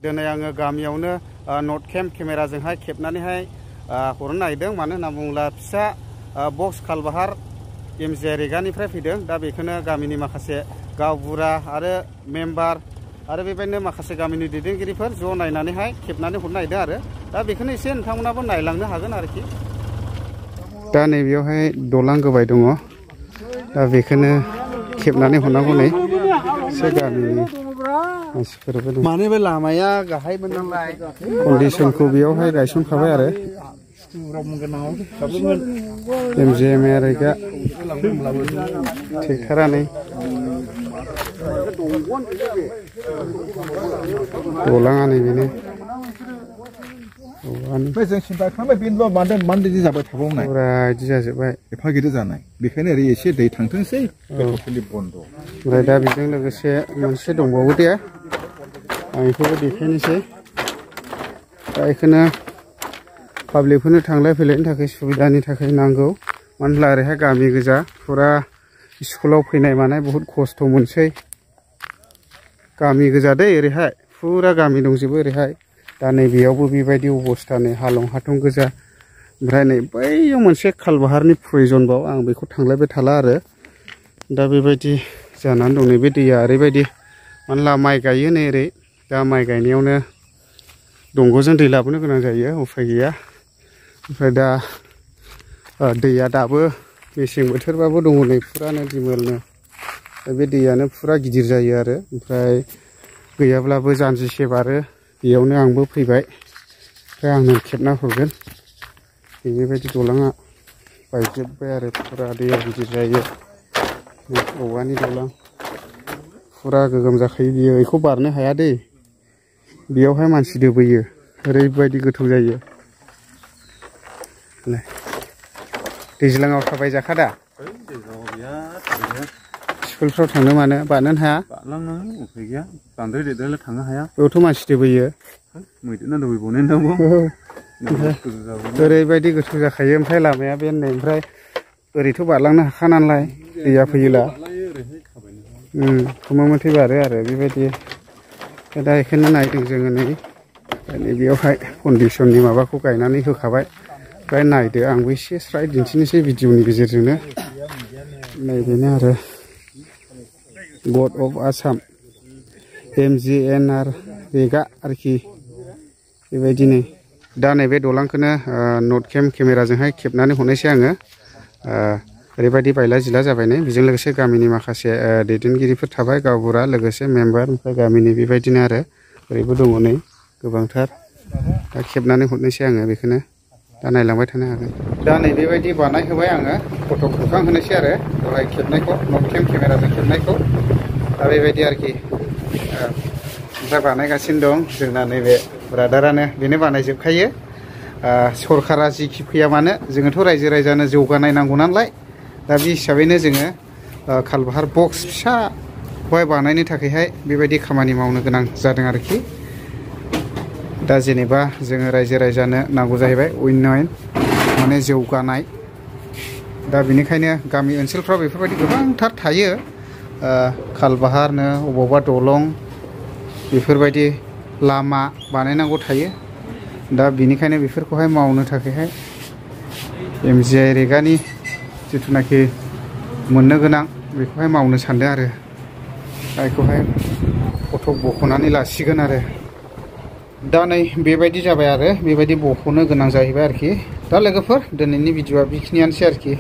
दिनै आङो गामियावनो नट केम केमेराजोंहाय खेबनानैहाय हरनो नागिरदों। मानो होनना बुङोब्ला फिसा बक्स खालबाहार एमजे रेगानिफ्राय फैदों। दा बेखौनो गामिनि माखासे गावबुरा आरो मेम्बार आरो बेबायदिनो माखासे गामिनि दैदेनगिरिफोर ज' नायनानैहाय खेबनानै हरनो नागिरदों आरो दा बेखौनो एसे नोंथांमोनाबो नायलांनो हागोन आरोखि। दा नैबेयावहाय दलां गोबाय दङ। दा बेखौनो खेबनानै हरनांगौ नै एसे गामिनि मानसिफोरबो दं। माने बे लामाया गाहायमोन नालाय कन्डिसनखौ बेयावहाय गायसनखाबाय आरो एमजे रेगा ट्रेक्टरा नै दलाङा नै बेनो जों सिन्था खालामबाय बेनोल' मानो बिदि जाबाय थाबावनाय फुरा बिदि जाजोब्बाय एफा गिदिर जानाय बेखायनो ओरै एसे दै थांथोंसै बन्द'। ओमफ्राय दा बेजों लोगोसे मोनसे दंबावो दे आं बेखौबो देखायनोसै। दा बेखौनो पाब्लिकफोरनो थांलाय फैलायनि थाखाय सुबिदानि थाखाय नांगौ। मानो होनब्ला ओरैहाय गामि गोजा फुरा स्कुलाव फैनाय मानाय बहुद खस्थ' मोनसै। गामि गोजा दै ओरैहाय फुरा गामि दंजोबो ओरैहाय। दा नैबेयावबो बेबायदि अबस्था नै हालं हाथं गोजा। ओमफ्राय नै बैयाव मोनसे खालबाहारनि प्रयजनबाव आं बेखौ थांलायबाय थाला आरो दा बेबायदि जानानै दं। नैबे दैया ओरैबायदि मानो होनब्ला माइ गायो नै ओरै दा माइ गायनायावनो दंग'जों दै लाबोनो गोनां जायो उफाय गैया। ओमफ्राय दा दैया दाबो मेसें बोथोरबाबो दङ नै फुरानो दिमोलनो। दा बे दैयानो फुरा गिदिर जायो आरो ओमफ्राय गैयाब्लाबो जानजिसे बारो बेयावनो आंबो फैबाय। ओमफ्राय आंनो खेबना हरगोन। बेबायदि दलाङा बायजोब्बाय आरो फुरा दैया गिदिर जायो। औवानि दलां फुरा गोगोम जाखायो बियो। बेखौ बारनो हाया दै बेयावहाय मानसि दोबोयो ओरैबायदि गोथौ जायो। दैज्लाङाव थाबाय जाखादा स्कुलफ्राव थांनो मानो बारनोनो हाया। बारलांनो उफाय गैया बांद्राय देरद्रायला थांनो हाया। बेयावथ' मानसि दोबोयो मैदेरना दोबैबावनाय ओरैबायदि गोथौ जाखायो। ओमफ्राय लामाया बे नै ओमफ्राय ओरैथ' बारलांनो हाखा नालाय दैया फैयोला खोमा मथे बारो आरो बेबायदि। दा बेखौनो नायदों जोङो नै बेयावहाय कन्डिसननि माबाखौ गायनानै होखाबाय। ओमफ्राय नायदो आंबो एसे स्राय दिन्थिनोसै भिडिअनि गेजेरजोंनो। नैबेनो आरो गड अफ आसाम MGNR रेगा आरोखि बेबायदिनो। दा नैबे दलांखौनो नट केम केमेराजोंहाय खेबनानै हरनायसै आङो। ओरैबायदि बायला जिला जाबाय नै बेजों लोगोसे गामिनि माखासे दैदेनगिरिफोर थाबाय गावबुरा लोगोसे मेम्बार ओमफ्राय गामिनि बेबायदिनो आरो ओरैबो दङ नै गोबांथार। दा खेबनानै हरनोसै आङो बेखौनो दा नायलांबाय थानो हागोन। दा नै बेबायदि बानायहोबाय आङो फट' खेबखांहोनोसै आरो दहाय खेबनायखौ नट केम केमेराजों खेबनायखौ। दा बेबायदि आरोखि ओमफ्राय बानायगासिनो दं जोंना नैबे ब्रादारानो बेनो बानायजोबखायो। सरकारा जिखि फैया मानो जोङोथ' रायजो राजानो जौगानाय नांगौ नालाय दा बे हिसाबैनो जोङो खालबाहार बक्स फिसाखौहाय बानायनो थाखायहाय बेबायदि खामानि मावनो गोनां जादों आरोखि। दा जेनेबा जोङो रायजो राजानो नांगौ जाहैबाय उन्नयन माने जौगानाय। दा बेनिखायनो गामि ओनसोलफ्राव बेफोरबायदि गोबांथार थायो खालबाहारनो अबावबा दलं बेफोरबायदि लामा बानायनांगौ थायो। दा बेनिखायनो बेफोरखौहाय मावनो थाखायहाय MGI रेगानि जिथुनाखि मोननो गोनां बेखौहाय मावनो सानदों आरो बेखौहाय फट' बख'नानै लासिगोन आरो। दा नै बेबायदि जाबाय आरो बेबायदि बख'नो गोनां जाहैबाय आरोखि। दा लोगोफोर दिनैनि भिडिअआ बेखिनियानोसै आरोखि।